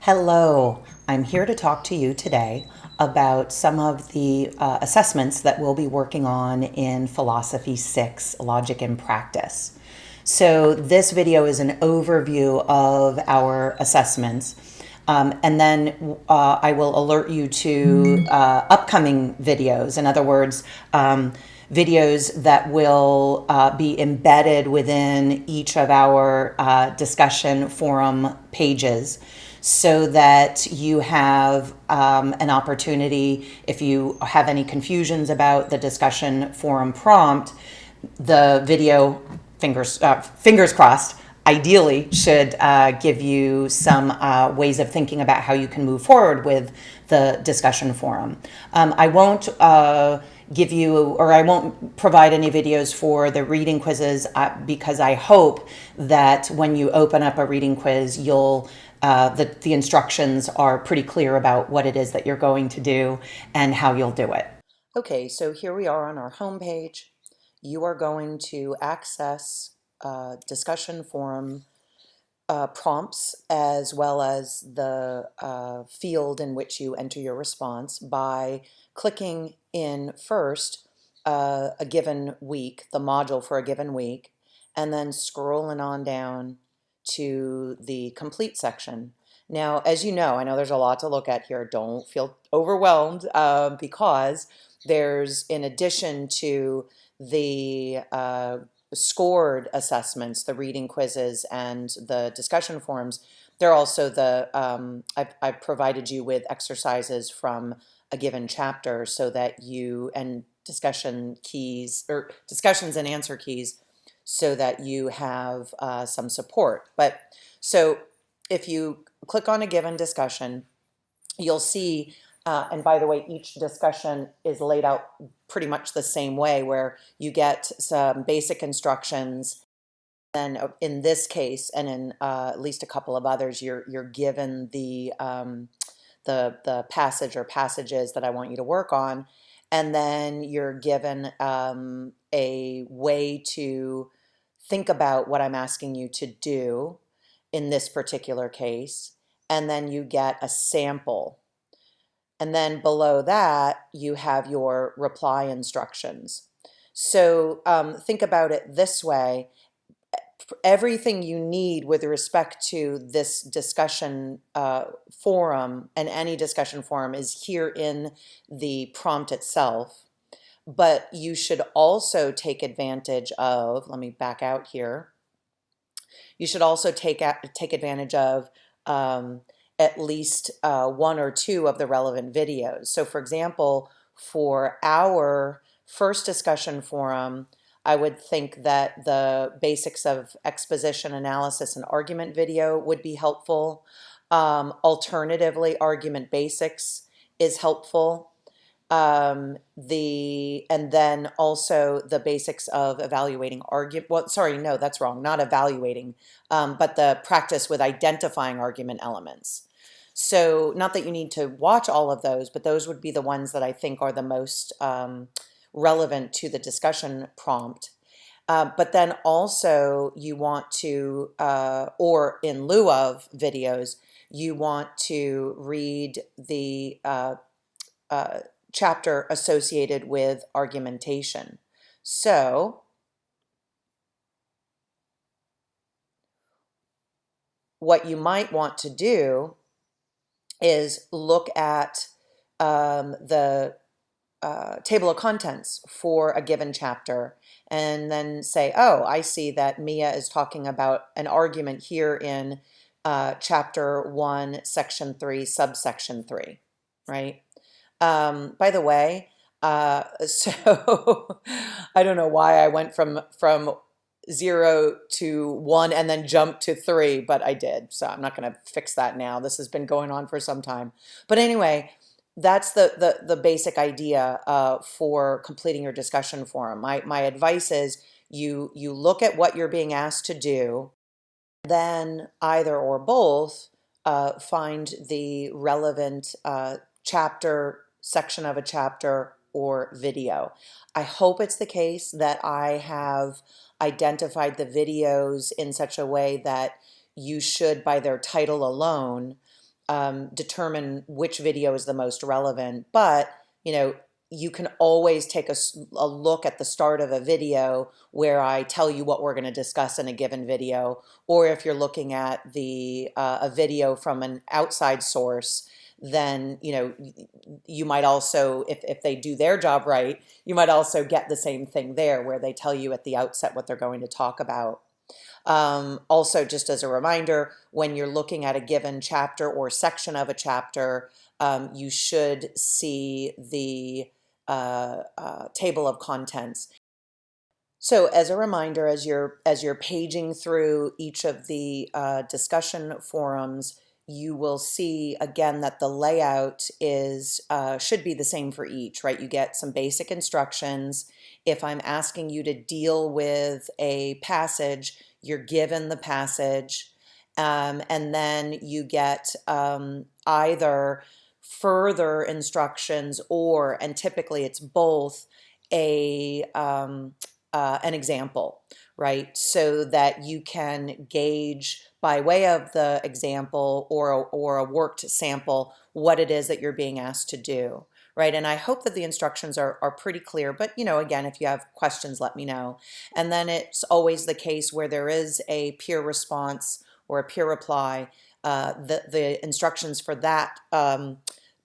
Hello, I'm here to talk to you today about some of the assessments that we'll be working on in Philosophy 6, Logic in Practice. So this video is an overview of our assessments. And then I will alert you to upcoming videos. In other words, videos that will be embedded within each of our discussion forum pages so that you have an opportunity, if you have any confusions about the discussion forum prompt, the video, fingers crossed, ideally should give you some ways of thinking about how you can move forward with the discussion forum. I won't give you, or I won't provide any videos for the reading quizzes because I hope that when you open up a reading quiz, you'll the instructions are pretty clear about what it is that you're going to do and how you'll do it. Okay, so here we are on our home page. You are going to access discussion forum prompts as well as the field in which you enter your response by clicking in first a given week, the module for a given week, and then scrolling on down to the complete section. Now, as you know, I know there's a lot to look at here. Don't feel overwhelmed because there's, in addition to the scored assessments, the reading quizzes, and the discussion forums, they're also the, I've provided you with exercises from a given chapter so that you, and discussion keys, or discussions and answer keys, so that you have some support. But so if you click on a given discussion, you'll see, and by the way, each discussion is laid out pretty much the same way, where you get some basic instructions. And in this case, and in at least a couple of others, you're given the passage or passages that I want you to work on, and then you're given a way to think about what I'm asking you to do in this particular case, and then you get a sample. And then below that, you have your reply instructions. So think about it this way. Everything you need with respect to this discussion forum, and any discussion forum, is here in the prompt itself. But you should also take advantage of, let me back out here. You should also take advantage of at least one or two of the relevant videos. So for example, for our first discussion forum, I would think that the basics of exposition, analysis, and argument video would be helpful. Alternatively, argument basics is helpful. And then also the basics of evaluating argument. Well, sorry, no, that's wrong. Not evaluating, but the practice with identifying argument elements. So not that you need to watch all of those, but those would be the ones that I think are the most relevant to the discussion prompt. But then also you want to, or in lieu of videos, you want to read the chapter associated with argumentation. So what you might want to do is look at the table of contents for a given chapter, and then say, oh, I see that Mia is talking about an argument here in chapter 1, section 3, subsection 3, right? By the way, so I don't know why I went from 0 to 1 and then jumped to 3, but I did. So I'm not going to fix that now. This has been going on for some time. But anyway, that's the basic idea for completing your discussion forum. My advice is you look at what you're being asked to do, then either or both find the relevant chapter, section of a chapter, or video. I hope it's the case that I have identified the videos in such a way that you should, by their title alone, determine which video is the most relevant. But, you can always take a look at the start of a video where I tell you what we're going to discuss in a given video, or if you're looking at a video from an outside source, then you might also, if they do their job right, you might also get the same thing there where they tell you at the outset what they're going to talk about. Also, just as a reminder, when you're looking at a given chapter or section of a chapter, you should see the table of contents. So, as a reminder, as you're paging through each of the discussion forums, you will see again that the layout is should be the same for each, right? You get some basic instructions. If I'm asking you to deal with a passage, you're given the passage, and then you get either further instructions or, and typically it's both, an example, right? So that you can gauge by way of the example or a worked sample what it is that you're being asked to do, right? And I hope that the instructions are pretty clear, but again, if you have questions, let me know. And then it's always the case where there is a peer response or a peer reply. The instructions for that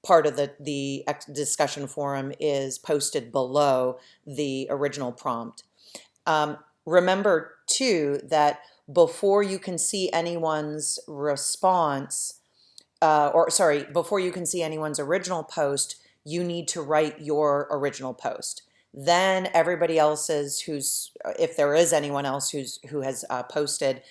part of the discussion forum is posted below the original prompt. Remember too that before you can see anyone's response, before you can see anyone's original post, you need to write your original post. Then everybody else's if there is anyone else who has posted,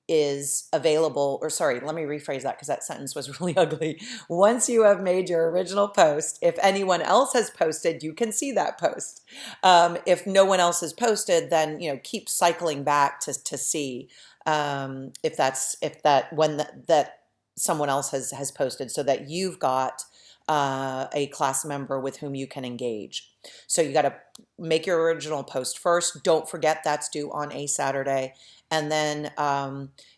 is available, or sorry, let me rephrase that because that sentence was really ugly. Once you have made your original post, if anyone else has posted, you can see that post. If no one else has posted, then keep cycling back to see that someone else has posted, so that you've got a class member with whom you can engage. So you got to make your original post first. Don't forget that's due on a Saturday. And then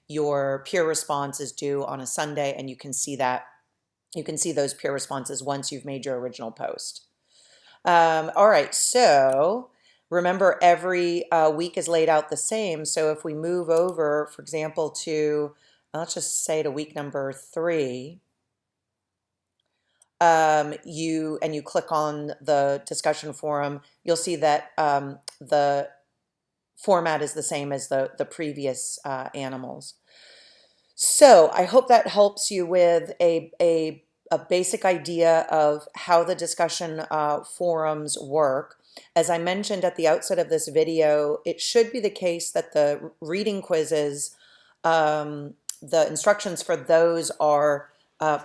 your peer response is due on a Sunday, and you can see those peer responses once you've made your original post. All right, so remember every week is laid out the same. So if we move over, for example, to, let's just say to week number 3, you click on the discussion forum, you'll see that the format is the same as the previous animals. So I hope that helps you with a basic idea of how the discussion forums work. As I mentioned at the outset of this video, it should be the case that the reading quizzes, the instructions for those are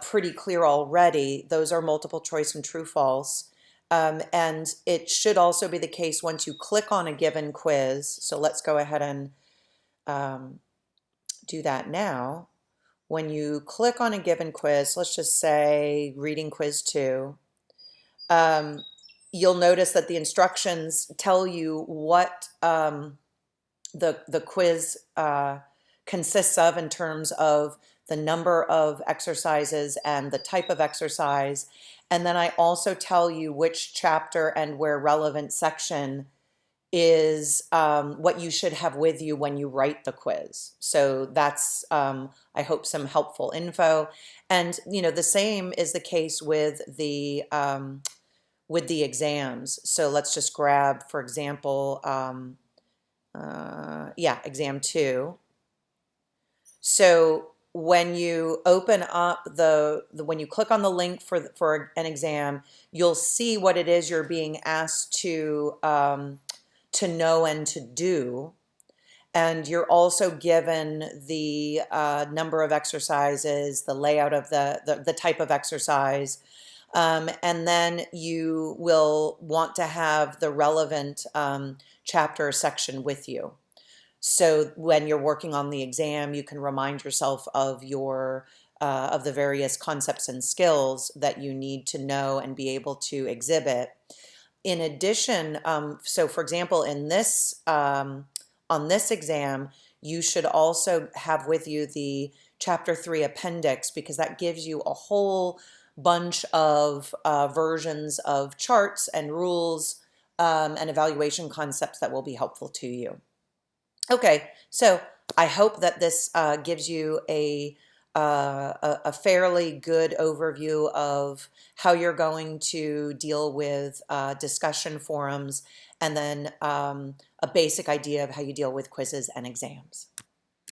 pretty clear already. Those are multiple choice and true false. And it should also be the case once you click on a given quiz. So let's go ahead and do that now. When you click on a given quiz, let's just say reading quiz 2, you'll notice that the instructions tell you what the quiz consists of in terms of the number of exercises and the type of exercise. And then I also tell you which chapter and where relevant section is what you should have with you when you write the quiz. So that's, I hope, some helpful info. And the same is the case with the exams. So let's just grab, for example, exam 2. So when you open up when you click on the link for an exam, you'll see what it is you're being asked to know and to do. And you're also given the number of exercises, the layout of the type of exercise, and then you will want to have the relevant chapter or section with you. So when you're working on the exam, you can remind yourself of of the various concepts and skills that you need to know and be able to exhibit. In addition, so for example, in this on this exam, you should also have with you the Chapter 3 appendix, because that gives you a whole bunch of versions of charts and rules and evaluation concepts that will be helpful to you. Okay, so I hope that this gives you a fairly good overview of how you're going to deal with discussion forums, and then a basic idea of how you deal with quizzes and exams.